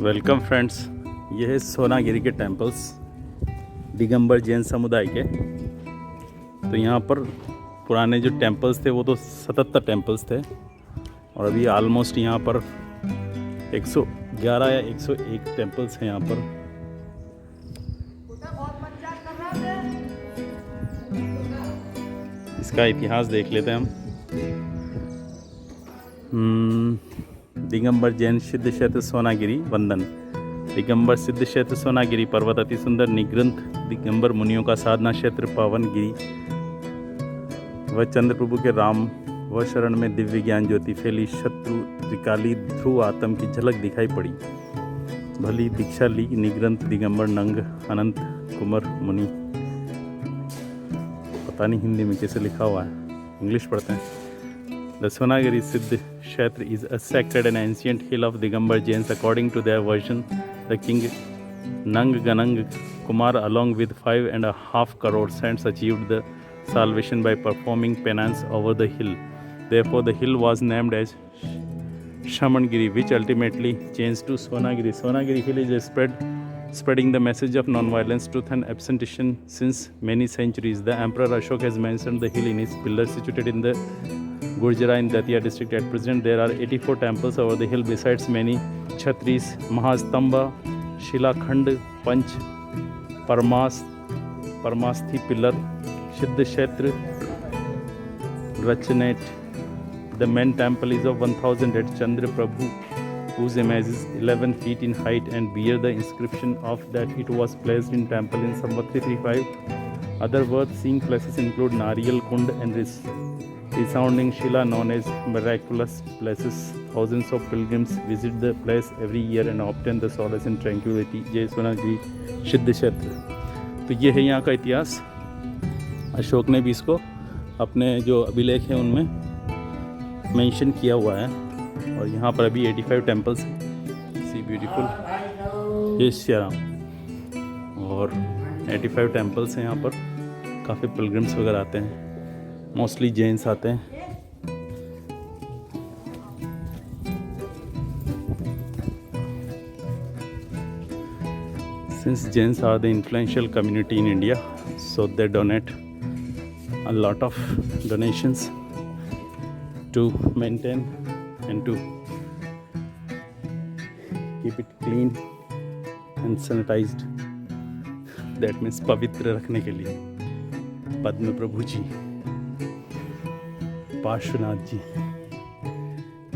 Welcome friends, ये है सोनागिरी के टेम्पल्स, दिगंबर जैन समुदाय के। तो यहाँ पर पुराने जो टेम्पल्स थे वो तो 77 टेम्पल्स थे और अभी आलमोस्ट यहाँ पर 111 या 101 टेम्पल्स हैं यहाँ पर। इसका इतिहास देख लेते हैं हम। दिगंबर जैन सिद्ध क्षेत्र सोनागिरी वंदन। दिगंबर सिद्ध क्षेत्र सोनागिरी पर्वत अति सुंदर निग्रंथ दिगंबर मुनियों का साधना क्षेत्र पावन गिरी व चंद्र प्रभु के राम व शरण में दिव्य ज्ञान ज्योति फैली शत्रु त्रिकाली ध्रुव आत्म की झलक दिखाई पड़ी। भली दीक्षा ली निग्रंथ दिगंबर नंग अनंत कुमार मुनि। पता नहीं हिंदी में कैसे लिखा हुआ है, इंग्लिश पढ़ते हैं। The Sonagiri Siddh Kshetra is a sacred and ancient hill of Digambar Jains. According to their version, the king Nang Ganang Kumar along with 5.5 crore saints achieved the salvation by performing penance over the hill. Therefore, the hill was named as Shamangiri, which ultimately changed to Sonagiri. Sonagiri hill is spreading the message of non-violence, truth and abstention since many centuries. The Emperor Ashok has mentioned the hill in his pillar situated in the Gurjara in Datia district. At present, there are 84 temples over the hill besides many Chhatris, Mahastamba, Shilakhand, Panch, Parmasthi pillar, Siddh Kshetra, Rachanate. The main temple is of 1000 at Chandra Prabhu, whose image is 11 feet in height and bear the inscription of that it was placed in temple in Samvat 335. Other worth seeing places include Nariyal Kund and resounding Shila known as miraculous places. Thousands of pilgrims visit the place every year and obtain the solace and tranquility. जय सोनागिरी सिद्ध क्षेत्र। तो ये है यहाँ का इतिहास। अशोक ने भी इसको अपने जो अभिलेख हैं उनमें मेंशन किया हुआ है और यहाँ पर अभी 85 टेम्पल्स हैं। सी ब्यूटीफुल, जय श्री राम। और 85 टेम्पल्स हैं यहाँ पर। काफ़ी पिलग्रिम्स वगैरह आते हैं, मोस्टली जैन्स आते हैं। Since Jains are the influential community in India, so they donate a lot of donations to maintain and to keep it clean and sanitized. That means पवित्र रखने के लिए पद्म प्रभु जी, पार्श्वनाथ जी,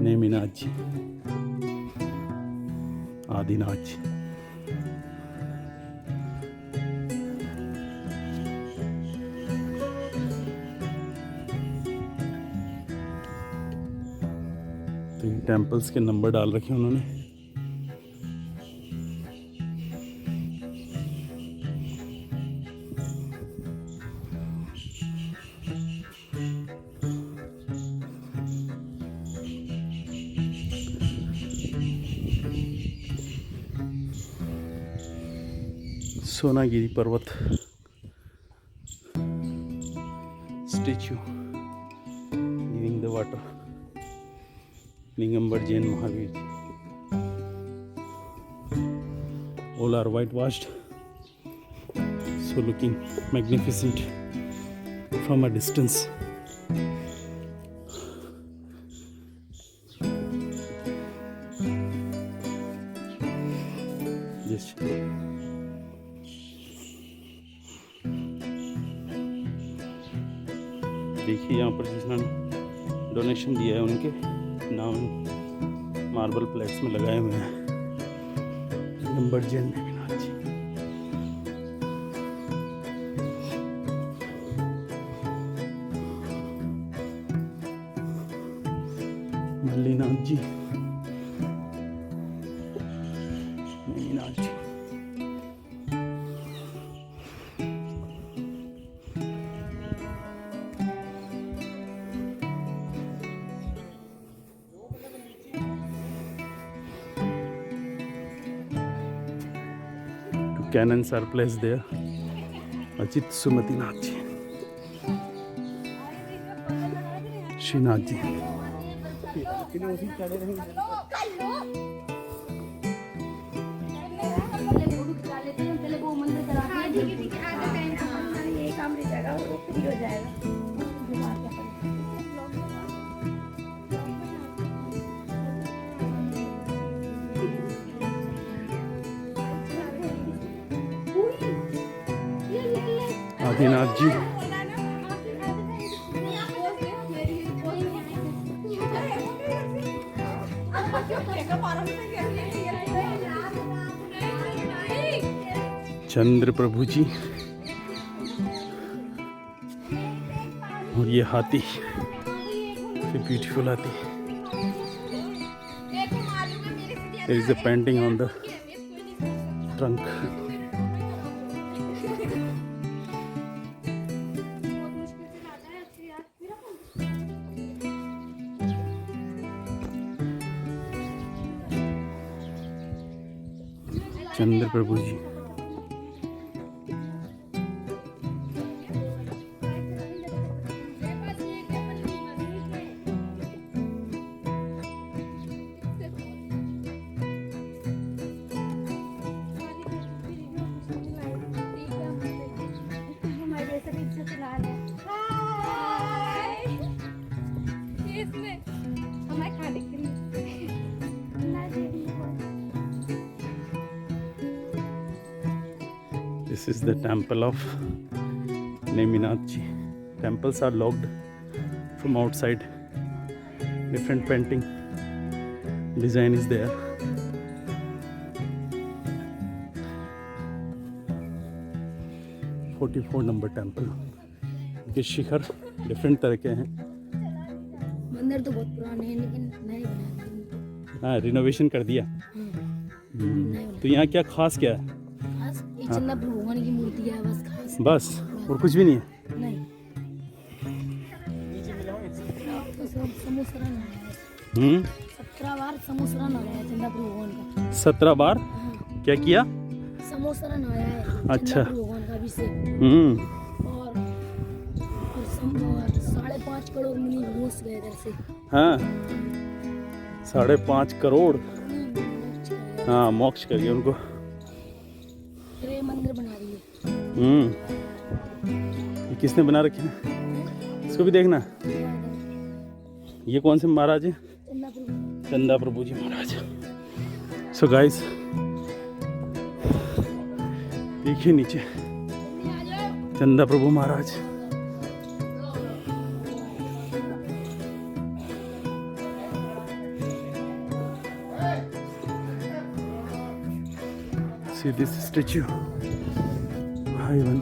नेमिनाथ जी, आदिनाथ जी। तो इन टेम्पल्स के नंबर डाल रखे हैं उन्होंने। सोनागिरी पर्वत statue giving the water, Digambar Jain Mahavir ji. All are whitewashed, so looking magnificent from a distance. Yes. देखिए यहाँ पर जिसने डोनेशन दिया है उनके नाम मार्बल प्लेट्स में लगाए हुए हैं। दिगंबर जैन नेमिनाथ जी, मल्लीनाथ जी, नेमिनाथ जी। Cannons are placed there. Ajit Sumatinath जी, श्रीनाथ जी। ये काम नहीं जाएगा, वो फ्री हो जाएगा। आदिनाथ जी चंद्र प्रभु जी और ये हाथी, ब्यूटीफुल हाथी। There is a painting on the trunk. Chandra Prabhu ji This is the temple of Neminath ji. Temples are locked from outside. Different painting design is there. Number temple के शिखर डिफरेंट तरह के हैं। मंदिर तो बहुत पुराने हैं लेकिन नए बना दिए। हाँ, रिनोवेशन कर दिया। तो यहाँ क्या खास क्या है? खास ये चंद्र प्रभु भगवान की मूर्ति है, बस खास। बस और कुछ भी नहीं है? नहीं। तो समुसरण है। 17 बार समुसरण आया है चंद्र प्रभु भगवान का। 17 बार क्या किया? समुसरण आया है। अच्छा। चंद्र प्रभु भगवान का अभिषेक। और 5.5 करोड़ मुनि घुस गए इधर से। हाँ, 5.5 करोड़। हाँ, मोक्ष कर गए उनको। फिर ये मंदिर बना दिए। ये किसने बना रखे हैं? इसको भी देखना। ये कौन से महाराज हैं? चंदा प्रभु जी महाराज। सो गाइस देखिए नीचे चंदा प्रभु महाराज। See this statue, high one.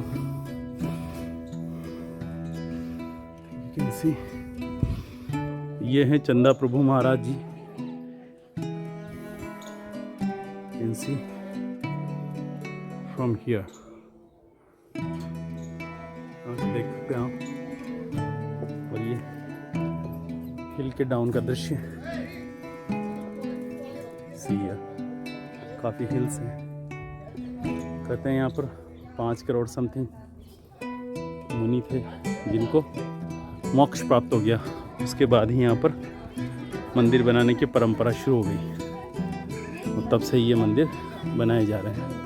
You can see. ये हैं चंदा प्रभु महाराज जी। You can see from here. देख सकते हैं आप। और ये हिल के डाउन का दृश्य। सी काफी हिल्स हैं। कहते हैं यहाँ पर 5 करोड़ समथिंग मुनि थे जिनको मोक्ष प्राप्त हो गया। उसके बाद ही यहाँ पर मंदिर बनाने की परंपरा शुरू हो गई और तब से ये मंदिर बनाए जा रहे हैं।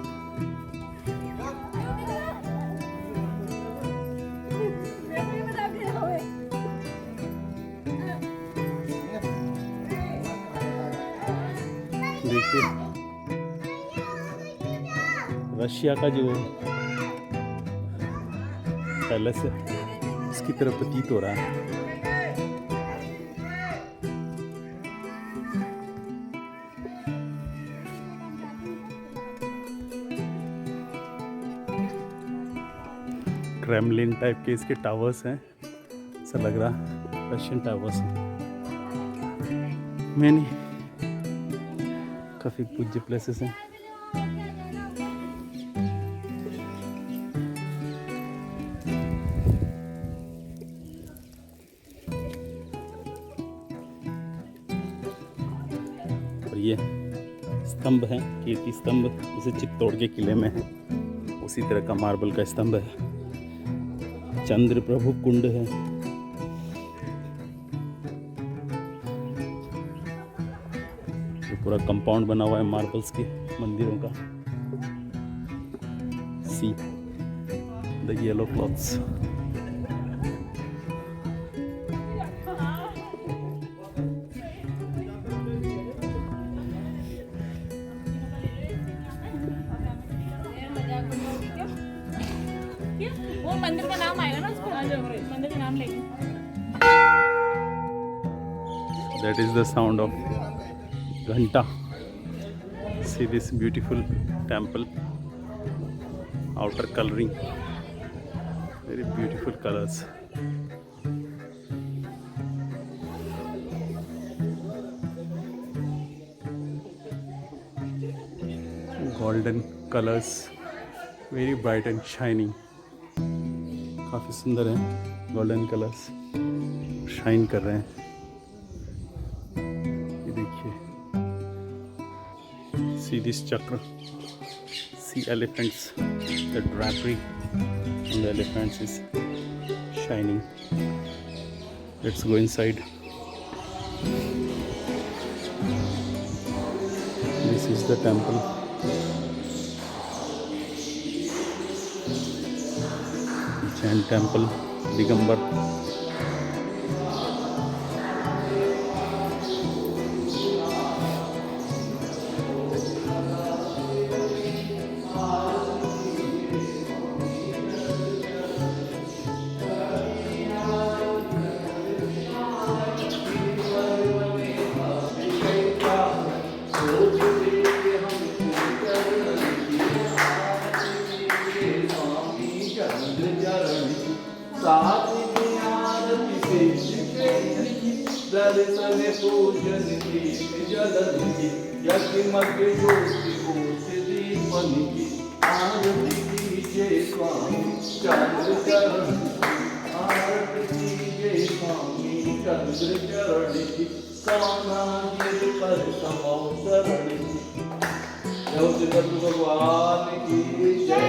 देखिए रशिया का जो पैलेस है उसकी तरफ प्रतीत हो रहा है। क्रेमलिन टाइप के इसके टावर्स हैं, ऐसा लग रहा रशियन टावर्स हैं। मैंने काफ़ी पूज्य प्लेसेस हैं। और ये स्तंभ हैं, कीर्ति स्तंभ, जैसे चित्तौड़ के किले में है उसी तरह का मार्बल का स्तंभ है। चंद्र प्रभु कुंड है। ये पूरा कंपाउंड बना हुआ है मार्बल्स के मंदिरों का। see the yellow cloths. वो मंदिर का नाम आएगा ना उसको मंदिर का नाम लेंगे. That is the sound of Ghanta. See this beautiful temple. Outer coloring. Very beautiful colors. Golden colors. Very bright and shining. काफ़ी सुंदर है. गोल्डन कलर्स शाइन कर रहे हैं. ये देखिए. See this chakra. See elephants. The drapery on the elephants is shining. Let's go inside. This is the temple. Jain temple, Digambar. दर्शन पूजन दीप जलन की यज्ञमग ज्योति कोट दीपन की आरती कीजिए स्वामी चंद्र चरण आरती कीजिए स्वामी चंद्र चरण की साना गिर पर समौ शरण की जय भगवान की जय.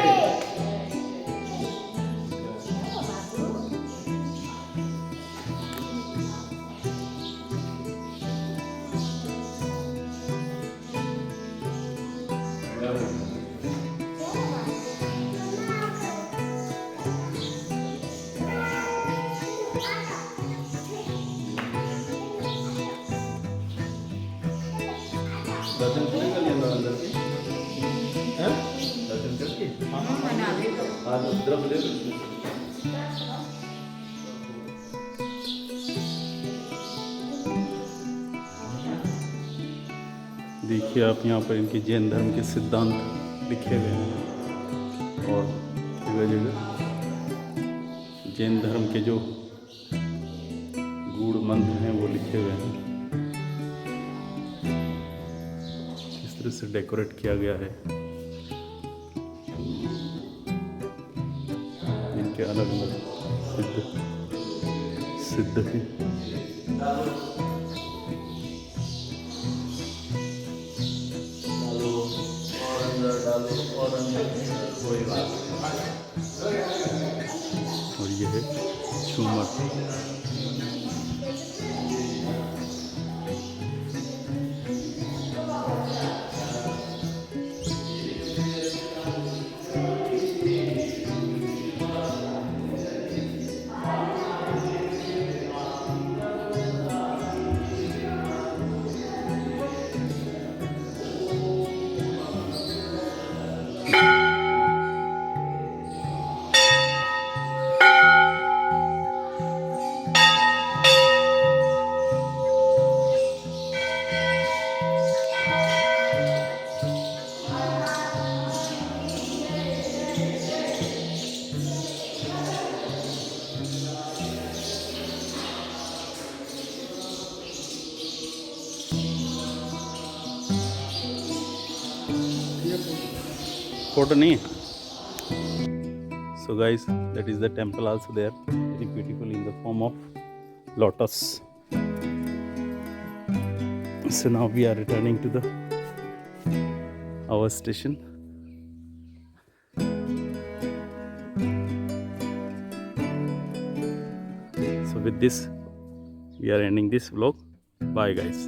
दर्शन पूरे कर लिया अंदर के हैं दर्शन करके आज तरफ ले देखिए आप यहाँ पर इनके जैन धर्म के सिद्धांत लिखे हुए हैं और जगह जगह जैन धर्म के जो गूढ़ मंत्र हैं वो लिखे हुए हैं. इस तरह से डेकोरेट किया गया है. इनके अलग अलग सिद्ध हैं. और ये है झूमर. Photo nahi hai. So guys, that is the temple also there, very beautiful in the form of lotus. So now we are returning to our station. So with this we are ending this vlog. Bye guys.